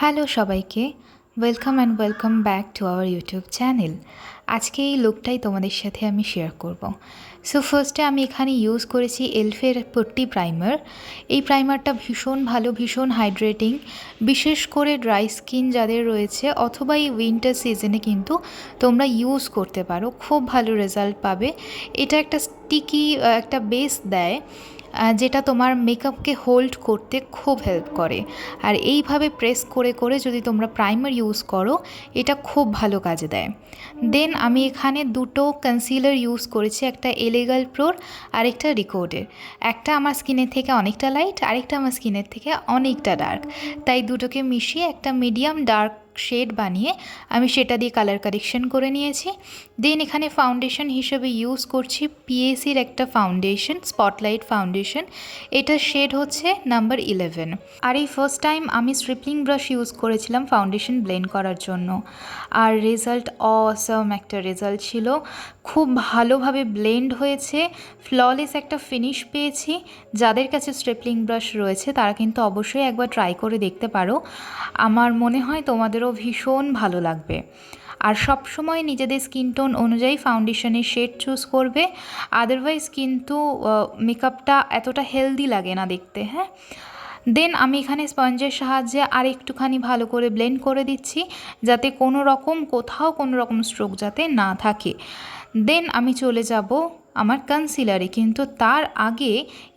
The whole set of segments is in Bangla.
হ্যালো সবাইকে, welcome back to our YouTube channel. আজকে এই লুকটাই তোমাদের সাথে আমি শেয়ার করব। সো ফার্স্টে আমি এখানে ইউজ করেছি এলফের পট্টি প্রাইমার। এই প্রাইমারটা ভীষণ ভালো, ভীষণ হাইড্রেটিং, বিশেষ করে ড্রাই স্কিন যাদের রয়েছে অথবা এই উইন্টার সিজনে কিন্তু তোমরা ইউজ করতে পারো, খুব ভালো রেজাল্ট পাবে। এটা একটা স্টিকি একটা বেস দেয় যেটা তোমার মেকআপকে হোল্ড করতে খুব হেল্প করে। আর এইভাবে প্রেস করে করে যদি তোমরা প্রাইমার ইউজ করো, এটা খুব ভালো কাজে দেয়। দেন আমি এখানে দুটো কনসিলার ইউজ করেছি, একটা এলেগাল প্রোর আর একটা রিকোডের। একটা আমার স্কিনের থেকে অনেকটা লাইট, আরেকটা আমার স্কিনের থেকে অনেকটা ডার্ক, তাই দুটোকে মিশিয়ে একটা মিডিয়াম ডার্ক শেড বানিয়ে আমি সেটা দিয়ে কালার কারেকশন করে নিয়েছি। দেন এখানে ফাউন্ডেশন হিসেবে ইউজ করছি পিএসির একটা ফাউন্ডেশন, স্পটলাইট ফাউন্ডেশন। এটার শেড হচ্ছে নাম্বার 11। আর এই ফার্স্ট টাইম আমি স্ট্রিপলিং ব্রাশ ইউজ করেছিলাম ফাউন্ডেশন ব্লেন্ড করার জন্য, আর রেজাল্ট অসম একটা রেজাল্ট ছিল। খুব ভালোভাবে ব্লেন্ড হয়েছে, ফ্ললেস একটা ফিনিশ পেয়েছি। যাদের কাছে স্ট্রিপলিং ব্রাশ রয়েছে তারা কিন্তু অবশ্যই একবার ট্রাই করে দেখতে পারো, আমার মনে হয় তোমাদেরও ভীষণ ভালো লাগবে। আর সবসময় নিজেদের স্কিন টোন অনুযায়ী ফাউন্ডেশনের শেড চুজ করবে, আদারওয়াইজ কিন্তু মেকআপটা এতটা হেলদি লাগে না দেখতে। হ্যাঁ, দেন আমি এখানে স্পঞ্জের সাহায্যে আর একটুখানি ভালো করে ব্লেন্ড করে দিচ্ছি, যাতে কোথাও কোনো রকম স্ট্রোক যাতে না থাকে। দেন আমি চলে যাব আমার কনসিলারে, কিন্তু তার আগে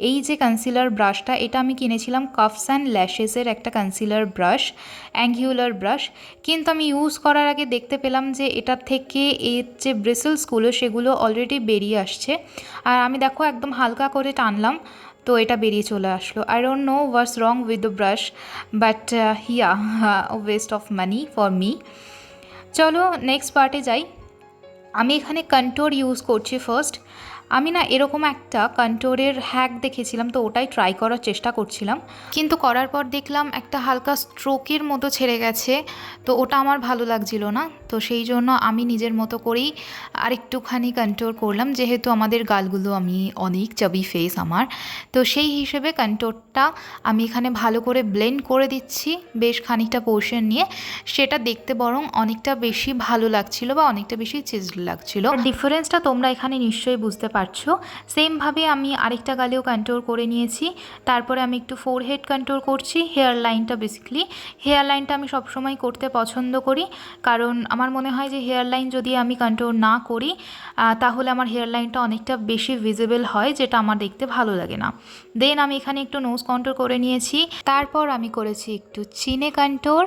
এই যে কনসিলার ব্রাশটা, এটা আমি কিনেছিলাম কাফস অ্যান্ড ল্যাশেসের একটা কনসিলার ব্রাশ, অ্যাঙ্গুলার ব্রাশ। কিন্তু আমি ইউজ করার আগে দেখতে পেলাম যে এটার থেকে এর যে ব্রিসেলসগুলো সেগুলো অলরেডি বেরিয়ে আসছে। আর আমি দেখো একদম হালকা করে টানলাম, তো এটা বেরিয়ে চলে আসলো। I don't know what's wrong with the brush, but here waste of money for me. চলো নেক্সট পার্টে যাই। আমি এখানে কন্ট্যুর ইউজ করছি ফার্স্ট। আমি না এরকম একটা কন্ট্যুরের হ্যাক দেখেছিলাম, তো ওটাই ট্রাই করার চেষ্টা করছিলাম, কিন্তু করার পর দেখলাম একটা হালকা স্ট্রোকের মতো ছেড়ে গেছে, তো ওটা আমার ভালো লাগছিল না। তো সেই জন্য আমি নিজের মতো করেই আরেকটুখানি কন্ট্যুর করলাম, যেহেতু আমাদের গালগুলো আমি অনেক চাবি ফেস আমার, তো সেই হিসেবে কন্ট্যুরটা আমি এখানে ভালো করে ব্লেন্ড করে দিচ্ছি বেশ খানিকটা পোর্শন নিয়ে। সেটা দেখতে বরং অনেকটা বেশি ভালো লাগছিল বা অনেকটা বেশি চিজল লাগছিল। ডিফারেন্সটা তোমরা এখানে নিশ্চয়ই বুঝতে পারছো। সেমভাবে আমি আরেকটা গালেও কন্ট্যুর করে নিয়েছি। তারপরে আমি একটু ফোরহেড কন্ট্যুর করছি, হেয়ার লাইনটা। বেসিক্যালি হেয়ার লাইনটা আমি সবসময় করতে পছন্দ করি, কারণ আমার মনে হয় যে হেয়ার লাইন যদি আমি কন্ট্যুর না করি তাহলে আমার হেয়ার লাইনটা অনেকটা বেশি ভিজিবল হয়, যেটা আমার দেখতে ভালো লাগে না। দেন আমি এখানে একটু নোজ কন্ট্যুর করে নিয়েছি, তারপর আমি করেছি একটু চিনে কন্ট্যুর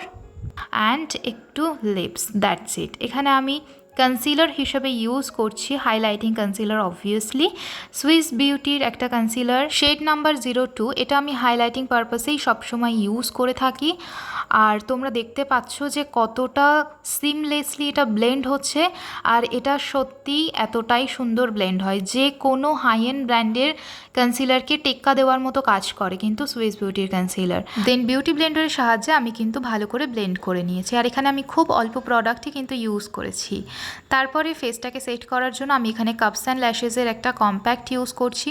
অ্যান্ড একটু লিপস, দ্যাটস ইট। এখানে আমি কনসিলার হিসেবে ইউজ করছি হাইলাইটিং কনসিলার, অবভিয়াসলি সুইস বিউটির একটা কনসিলার শেড নাম্বার 02। এটা আমি হাইলাইটিং পারপাসেই সবসময় ইউজ করে থাকি। আর তোমরা দেখতে পাচ্ছ যে কতটা সিমলেসলি এটা ব্লেন্ড হচ্ছে, আর এটা সত্যিই এতটাই সুন্দর ব্লেন্ড হয়, যে কোনো হাই এন্ড ব্র্যান্ডের কনসিলারকে টেক্কা দেওয়ার মতো কাজ করে কিন্তু সুইস বিউটির কনসিলার। দেন বিউটি ব্লেন্ডারের সাহায্যে আমি কিন্তু ভালো করে ব্লেন্ড করে নিয়েছি, আর এখানে আমি খুব অল্প প্রোডাক্টই কিন্তু ইউজ করেছি। তারপরে ফেসটাকে সেট করার জন্য আমি এখানে কাপস অ্যান্ড ল্যাশেসের একটা কম্প্যাক্ট ইউজ করছি।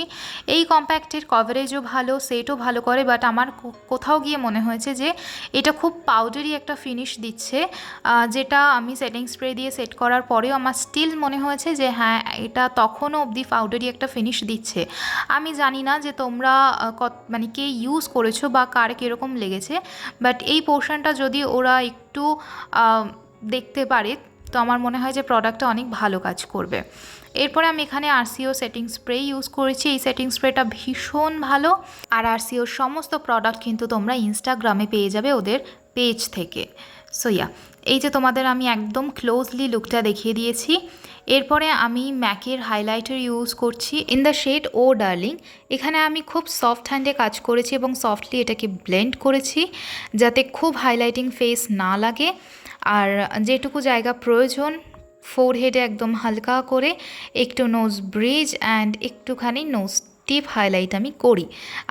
এই কম্প্যাক্টের কভারেজও ভালো, সেটও ভালো করে, বাট আমার কোথাও গিয়ে মনে হয়েছে যে এটা খুব পাউডারি একটা ফিনিশ দিচ্ছে, যেটা আমি সেটিং স্প্রে দিয়ে সেট করার পরেও আমার স্টিল মনে হয়েছে যে হ্যাঁ, এটা তখনও অবধি পাউডারি একটা ফিনিশ দিচ্ছে। আমি জানি না যে তোমরা মানে কে ইউজ করেছো বা কার কীরকম লেগেছে, বাট এই পোর্শনটা যদি ওরা একটু দেখতে পারে তো আমার মনে হয় যে প্রোডাক্টটা অনেক ভালো কাজ করবে। এরপরে আমি এখানে আরসিও সেটিং স্প্রে ইউজ করেছি। এই সেটিং স্প্রেটা ভীষণ ভালো, আর আরসিওর সমস্ত প্রোডাক্ট কিন্তু তোমরা ইনস্টাগ্রামে পেয়ে যাবে ওদের পেজ থেকে। সো ইয়া, এই যে তোমাদের আমি একদম ক্লোজলি লুকটা দেখিয়ে দিয়েছি। এরপরে আমি ম্যাকের হাইলাইটার ইউজ করছি in the shade oh darling. এখানে আমি খুব সফট হ্যান্ডে কাজ করেছি এবং সফটলি এটাকে ব্লেন্ড করেছি, যাতে খুব হাইলাইটিং ফেস না লাগে। আর যেটুকু জায়গা প্রয়োজন ফোরহেডে একদম হালকা করে একটু নোজ ব্রিজ অ্যান্ড একটুখানি নোজ টিপ হাইলাইট আমি করি,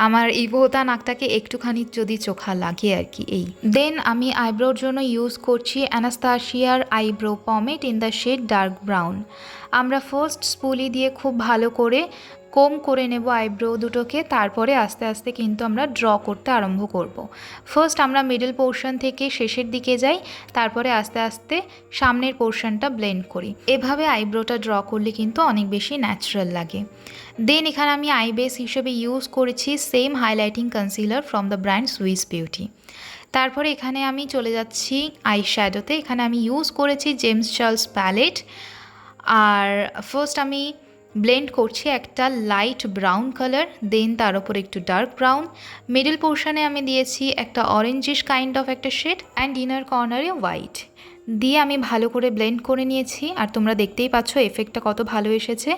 আমার এই ভোতা নাকটাকে একটুখানি যদি চোখা লাগে আর কি। এই দেন আমি আইব্রোর জন্য ইউজ করছি অ্যানাস্তাসিয়ার eyebrow pomade in the shade dark brown. আমরা ফার্স্ট স্পুলি দিয়ে খুব ভালো করে কোম করে নেব আইব্রো দুটোকে, তারপরে আস্তে আস্তে কিন্তু আমরা ড্র করতে আরম্ভ করব। ফার্স্ট আমরা মিডল পোর্শন থেকে শেষের দিকে যাই, তারপরে আস্তে আস্তে সামনের পোর্শনটা ব্লেন্ড করি। এভাবে আইব্রোটা ড্র করলে কিন্তু অনেক বেশি ন্যাচারাল লাগে। দেন এখানে আমি আই বেস হিসেবে ইউজ করেছি same highlighting concealer from the brand Swiss beauty. তারপরে এখানে আমি চলে যাচ্ছি আই শ্যাডোতে। এখানে আমি ইউজ করেছি জেমস চার্লস প্যালেট। আর ফার্স্ট আমি ব্লেন্ড করছি একটা লাইট ব্রাউন কালার, দেন তার উপর একটু ডার্ক ব্রাউন, মিডল পোর্শনে আমি দিয়েছি একটা অরেঞ্জিশ কাইন্ড অফ একটা শেড, অ্যান্ড ইনার কর্নারে হোয়াইট দিয়ে আমি ভালো করে ব্লেন্ড করে নিয়েছি। আর তোমরা দেখতেই পাচ্ছ এফেক্টটা কত ভালো এসেছে।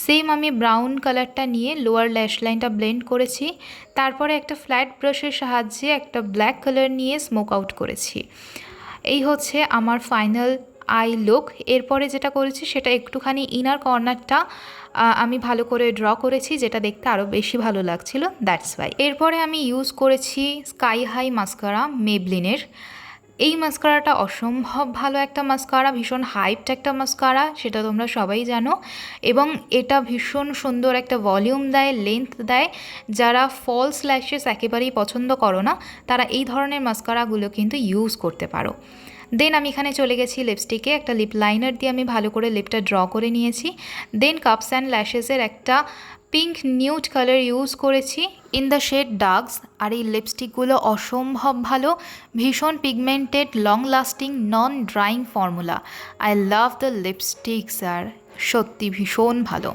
সেম আমি ব্রাউন কালারটা নিয়ে লোয়ার ল্যাশ লাইনটা ব্লেন্ড করেছি, তারপরে একটা ফ্ল্যাট ব্রাশের সাহায্যে একটা ব্ল্যাক কালার নিয়ে স্মোক আউট করেছি। এই হচ্ছে আমার ফাইনাল আই লুক। এরপরে যেটা করেছি সেটা একটুখানি ইনার কর্নারটা আমি ভালো করে ড্র করেছি, যেটা দেখতে আরও বেশি ভালো লাগছিল, দ্যাটস ওয়াই। এরপরে আমি ইউজ করেছি স্কাই হাই মাস্কারা মেবলিনের। এই মাস্কারাটা অসম্ভব ভালো একটা মাস্কারা, ভীষণ হাইপড একটা মাস্কারা, সেটা তোমরা সবাই জানো। এবং এটা ভীষণ সুন্দর একটা ভলিউম দেয়, লেন্থ দেয়। যারা ফলস ল্যাশেস একেবারেই পছন্দ করো না, তারা এই ধরনের মাস্কারাগুলো কিন্তু ইউজ করতে পারো। দেন আমি এখানে চলে গেছি লিপস্টিকে, একটা লিপ লাইনার দিয়ে আমি ভালো করে লিপটা ড্র করে নিয়েছি। দেন কাপস অ্যান্ড ল্যাশেসের একটা পিঙ্ক নিউড কালার ইউজ করেছি ইন দ্য শেড ডার্কস। আর এই লিপস্টিকগুলো অসম্ভব ভালো, ভীষণ pigmented, long lasting, non drying formula. I love the lipsticks, আর সত্যি ভীষণ ভালো।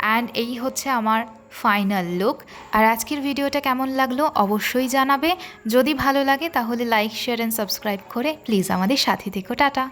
অ্যান্ড এই হচ্ছে আমার ফাইনাল লুক। আর আজকের ভিডিওটা কেমন লাগলো অবশ্যই জানাবে। যদি ভালো লাগে তাহলে লাইক, শেয়ার অ্যান্ড সাবস্ক্রাইব করে প্লিজ আমাদের সাথে থেকো। টাটা।